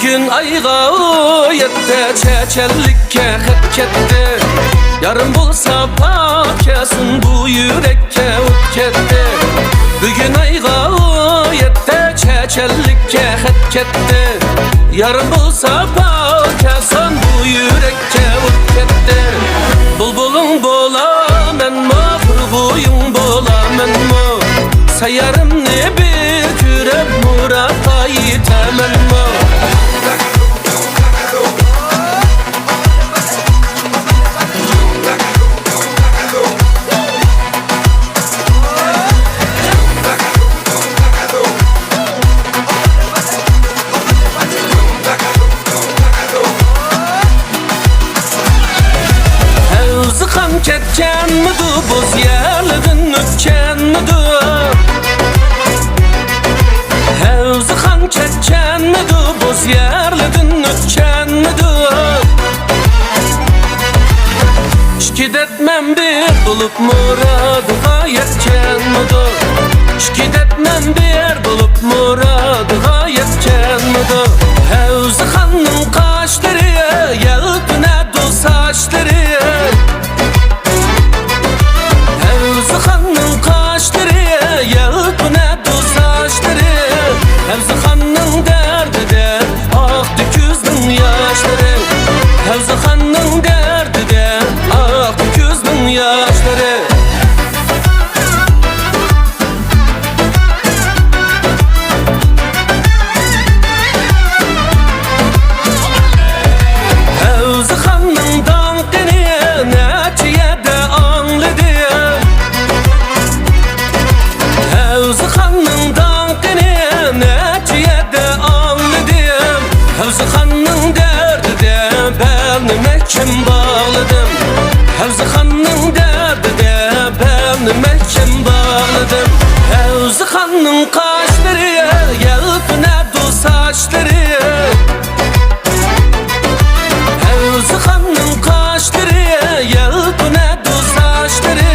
Bugün ayga yette çeçellikке hep ketdi. Yarın bulsa pakesin bu yürekke ut ketdi. Bugün ayga yette çeçellikke hep ketdi. Yarın bulsa pakesin bu yürekke ut ketdi. Bulbulun bola menmo, purguyun bola menmo. Sayarımni bir kürep murata yitemenmo. Ketken midu, boz yerledin ötken midu? Hevzi kan ketken midu, boz yerledin ötken midu? Şikid etmem bir bulup muradıga yetken midu? Şikid etmem bir bulup muradıga yetken midu? Hevzi kanın kaşları, yelpine du saçları. Hevzi Han'nın derdi de aktı küzdün yaşları. Hevzi Han'nın derdi de aktı küzdün yaşları. Hevzi Han'nın dankini netiye de anladı. Hevzi Han'nın dankini netiyede anladım. Hevzi Han'nın derdi de benime kim bağladım. Hevzi Han'nın derdi de benime kim bağladım. Hevzi Han'nın kaşları, yelpine du saçları. Hevzi Han'nın kaşları, yelpine du saçları.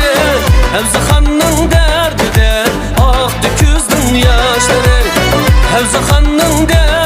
Hevzi Han'nın derdi de aktı küzdün yaşları. Hevzi Han'nın derdi